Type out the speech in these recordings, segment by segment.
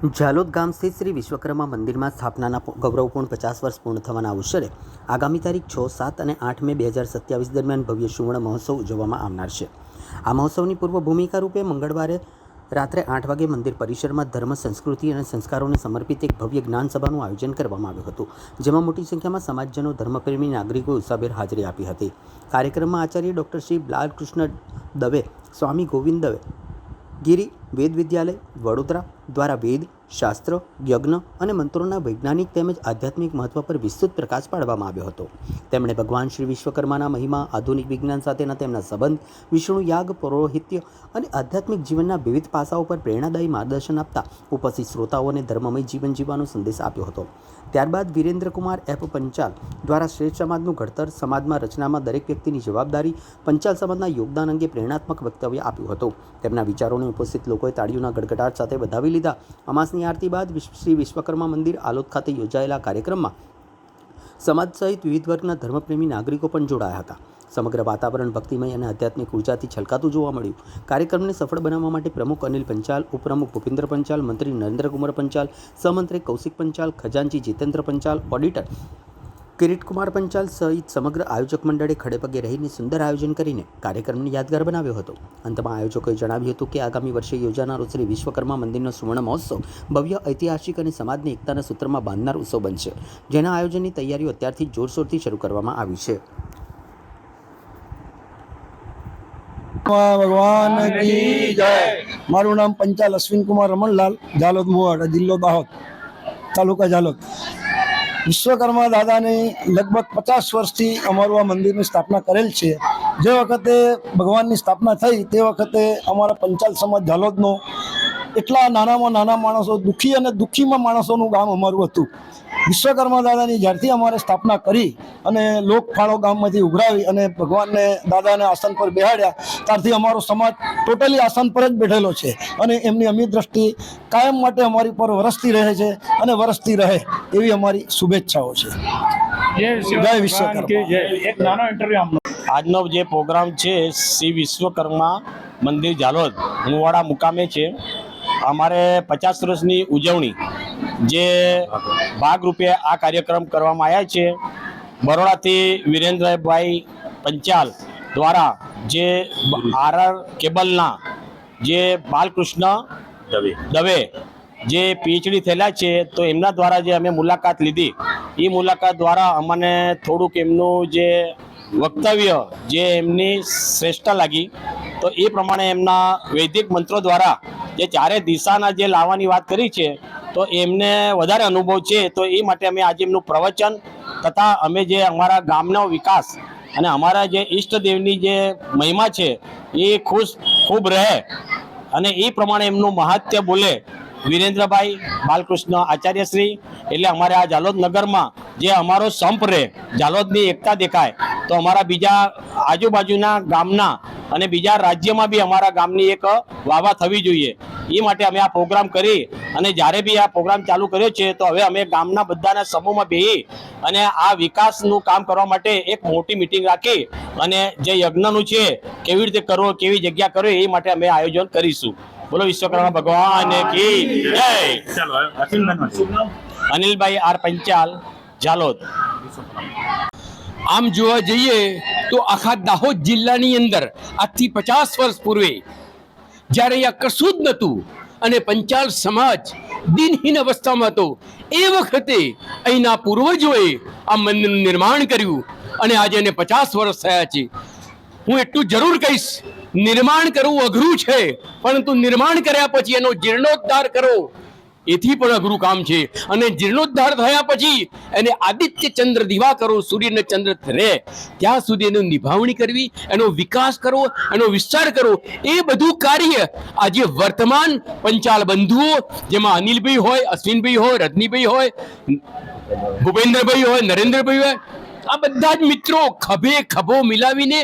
ઝાલોદ ગામ સ્થિત શ્રી વિશ્વકર્મા મંદિરમાં સ્થાપનાના ગૌરવપૂર્ણ 50 વર્ષ પૂર્ણ થવાના અવસરે આગામી તારીખ 6, 7 અને 8 મે 2027 દરમિયાન ભવ્ય સુવર્ણ મહોત્સવ ઉજવવામાં આવનાર છે। આ મહોત્સવની પૂર્વ ભૂમિકા રૂપે મંગળવારે રાત્રે 8 વાગે મંદિર પરિસરમાં ધર્મ, સંસ્કૃતિ અને સંસ્કારોને સમર્પિત એક ભવ્ય જ્ઞાન સભાનું આયોજન કરવામાં આવ્યું હતું, જેમાં મોટી સંખ્યામાં સમાજજનો, ધર્મપ્રેમી નાગરિકો ઉત્સાહભેર હાજરી આપી હતી। કાર્યક્રમમાં આચાર્ય ડૉક્ટર શ્રી બાલકૃષ્ણ દવે, સ્વામી ગોવિંદ દવે ગિરી વેદ વિદ્યાલય વડોદરા દ્વારા વેદ, શાસ્ત્ર, યજ્ઞ અને મંત્રોના વૈજ્ઞાનિક તેમજ આધ્યાત્મિક મહત્વ પર વિસ્તૃત પ્રકાશ પાડવામાં આવ્યો હતો। તેમણે ભગવાન શ્રી વિશ્વકર્માના મહિમા, આધુનિક વિજ્ઞાન સાથેના તેમના સંબંધ, વિષ્ણુ યાગ, પૌરોહિત્ય અને આધ્યાત્મિક જીવનના વિવિધ પાસાઓ પર પ્રેરણાદાયી માર્ગદર્શન આપતા ઉપસ્થિત શ્રોતાઓને ધર્મમય જીવન જીવવાનો સંદેશ આપ્યો હતો। ત્યારબાદ વિરેન્દ્રકુમાર એફ પંચાલ દ્વારા શ્રેષ્ઠ સમાજનું ઘડતર, સમાજમાં રચનામાં દરેક વ્યક્તિની જવાબદારી, પંચાલ સમાજના યોગદાન અંગે પ્રેરણાત્મક વક્તવ્ય આપ્યું હતું। તેમના વિચારોને ઉપસ્થિત લોકોએ તાળીઓના ગડગડાટ સાથે વધાવી લીધા। અમાસની આરતી બાદ શ્રી વિશ્વકર્મા મંદિર આલોદ ખાતે યોજાયેલા કાર્યક્રમમાં સમાજ સહિત વિવિધ વર્ગના ધર્મપ્રેમી નાગરિકો પણ જોડાયા હતા। સમગ્ર વાતાવરણ ભક્તિમય અને આધ્યાત્મિક ઉર્જાથી છલકાતું જોવા મળ્યું। કાર્યક્રમને સફળ બનાવવા માટે પ્રમુખ અનિલ પંચાલ, ઉપપ્રમુખ ભૂપિન્દ્ર પંચાલ, મંત્રી નરેન્દ્રકુમાર પંચાલ, સહમંત્રી કૌશિક પંચાલ, ખજાનચી જીતેન્દ્ર પંચાલ, ઓડિટર કિરીટકુમાર પંચાલ સહિત સમગ્ર આયોજક મંડળે ખડેપગે રહીને સુંદર આયોજન કરીને કાર્યક્રમને યાદગાર બનાવ્યો હતો। અંતમાં આયોજકોએ જણાવ્યું હતું કે આગામી વર્ષે યોજાનારો શ્રી વિશ્વકર્મા મંદિરનો સુવર્ણ મહોત્સવ ભવ્ય, ઐતિહાસિક અને સમાજને એકતાના સૂત્રમાં બાંધનાર ઉત્સવ બનશે, જેના આયોજનની તૈયારીઓ અત્યારથી જોરશોરથી શરૂ કરવામાં આવી છે। भगवान की जय। मारू नाम पंचाल अश्विन कुमार रमणलाल, झालोद मुवाड़, जिल्लो दाहोद, तालुका झालोद। विश्वकर्मा दादा ने लगभग 50 वर्षથી અમારું આ મંદિરની સ્થાપના કરેલ છે। જે વખતે ભગવાનની સ્થાપના થઈ તે વખતે અમારા પંચાલ સમાજ ઝાલોદનો એટલા નાનામાં નાના માણસો, દુઃખી અને દુઃખીમાં માણસોનું ગામ અમારું હતું। વિશ્વકર્મા દાદાની જ્યારથી અમારે સ્થાપના કરી અને લોકફાળો ગામમાંથી ઉઘરાવી અને ભગવાનને દાદાને આસન પર બેહાડ્યા ત્યારથી અમારો સમાજ ટોટલી આસન પર જ બેઠેલો છે અને એમની અમી દ્રષ્ટિ કાયમ માટે અમારી પર વરસતી રહે છે અને વરસતી રહે એવી અમારી શુભેચ્છાઓ છે। જય વિશ્વકર્મા। આજનો જે પ્રોગ્રામ છે શ્રી વિશ્વકર્મા મંદિર ઝાલોદ મુવાડા મુકામે છે। અમારે 50 વર્ષની ઉજવણી જે ભાગરૂપે આ કાર્યક્રમ કરવામાં આવ્યા છે। બરોડાથી વિરેન્દ્રભાઈ પંચાલ દ્વારા જે આરઆર કેબલના જે બાલકૃષ્ણ દવે જે પીએચડી થયેલા છે, તો એમના દ્વારા જે અમે મુલાકાત લીધી, એ મુલાકાત દ્વારા અમને થોડુંક એમનું જે વક્તવ્ય જે એમની શ્રેષ્ઠતા લાગી, તો એ પ્રમાણે એમના વૈદિક મંત્રો દ્વારા જે ચારે દિશાના જે લાવવાની વાત કરી છે, તો એમને વધારે અનુભવ છે। તો એ માટે અમે આજે એમનું પ્રવચન તથા અમે જે અમારા ગામનો વિકાસ અને અમારા જે ઈષ્ટદેવની જે મહિમા છે એ ખૂબ રહે અને એ પ્રમાણે એમનું મહાત્મ્ય બોલે વિરેન્દ્રભાઈ બાલકૃષ્ણ આચાર્યશ્રી। એટલે અમારે આ ઝાલોદ નગરમાં જે અમારો સંપ રહે, ઝાલોદની એકતા દેખાય, તો અમારા બીજા આજુબાજુના ગામના અને બીજા રાજ્યમાં બી અમારા ગામની એક વાવા થવી જોઈએ। એ માટે અમે આ પ્રોગ્રામ કરી અને જ્યારે બી આ પ્રોગ્રામ ચાલુ કર્યો છે, તો હવે અમે ગામના બધાના સમૂહમાં બેસી અને આ વિકાસનું કામ કરવા માટે એક મોટી મિટિંગ રાખી અને જે યજ્ઞનું છે કેવી રીતે કરવો, કેવી જગ્યા કરવો, એ માટે અમે આયોજન કરીશું। બોલો વિશ્વકર્મા ભગવાન કી જય। અનિલભાઈ આર પંચાલ, ઝાલોદ। આમ જોવા જઈએ તો આખા દાહોદ જિલ્લાની અંદર આજથી 50 વર્ષ પૂર્વે જ્યારે અહીંયા કશું જ નહોતું અને પંચાલ સમાજ દિનહીન અવસ્થામાં હતો, એ વખતે અહીંના પૂર્વજોએ આ મંદિરનું નિર્માણ કર્યું અને આજે એને 50 વર્ષ થયા છે। હું એટલું જરૂર કહીશ, નિર્માણ કરવું અઘરું છે, પરંતુ નિર્માણ કર્યા પછી એનો જીર્ણોદ્ધાર કરો એથી પણ અઘરું કામ છે। અને જીર્ણોદ્ધાર થયા પછી એને આદિત્ય ચંદ્ર દીવા કરો, સૂર્યને ચંદ્ર રહે ત્યાં સુધી એની નિભાવણી કરવી, એનો વિકાસ કરવો, એનો વિસ્તાર કરવો, એ બધું કાર્ય આજે વર્તમાન પંચાલ બંધુઓ, જેમાં અનિલભાઈ હોય, અશ્વિનભાઈ હોય, રજનીભાઈ હોય, ભૂપેન્દ્રભાઈ હોય, નરેન્દ્રભાઈ હોય, આ બધા જ મિત્રો ખભે ખભો મિલાવીને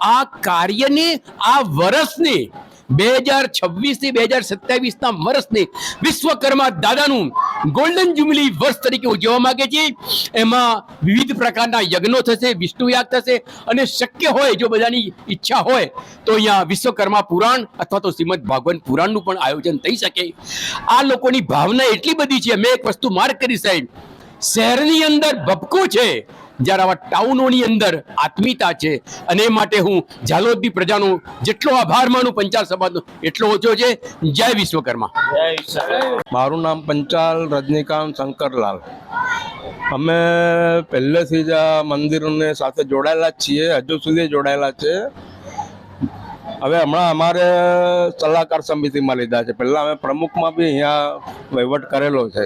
આ કાર્યને, આ વર્ષને 2026 થી 2027 વર્ષને વિશ્વકર્મા દાદાનું ગોલ્ડન જ્યુબિલી વર્ષ તરીકે ઉજવવા માંગે છે. એમાં વિવિધ પ્રકારના યજ્ઞો થશે, વિષ્ણુ યાગ થશે અને શક્ય હોય જો બધાની ઈચ્છા હોય તો અહીંયા વિશ્વકર્મા પુરાણ અથવા તો શ્રીમદ ભાગવત પુરાણનું પણ આયોજન થઈ શકે. આ લોકોની ભાવના એટલી બધી છે. મેં એક વસ્તુ માર્ક કરી સાહેબ, શહેરની અંદર ભપકો છે જ્યારે આવા ટાઉનોની અંદર આત્મીયતા છે. અને એ માટે હું ઝાલોદની પ્રજાનો જેટલો આભાર માનું પંચાલ સમાજનો એટલો ઓછો છે. જય વિશ્વકર્મા. મારું નામ પંચાલ રજનીકાંત શંકરલાલ. અમે પહેલેથી જ આ મંદિરની સાથે જોડાયેલા જ છીએ, હજુ સુધી જોડાયેલા છે. હવે હમણાં અમારે સલાહકાર સમિતિમાં લીધા છે. પહેલાં અમે પ્રમુખમાં બી અહીંયા વહીવટ કરેલો છે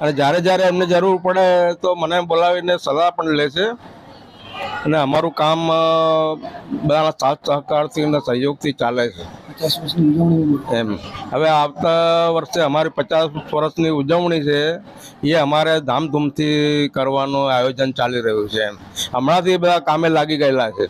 અને જ્યારે જ્યારે એમને જરૂર પડે તો મને બોલાવીને સલાહ પણ લે છે અને અમારું કામ બધાના સાથ સહકારથી અને સહયોગથી ચાલે છે. એમ હવે આવતા વર્ષે અમારી 50 વર્ષની ઉજવણી છે, એ અમારે ધામધૂમથી કરવાનું આયોજન ચાલી રહ્યું છે. એમ હમણાંથી બધા કામે લાગી ગયેલા છે.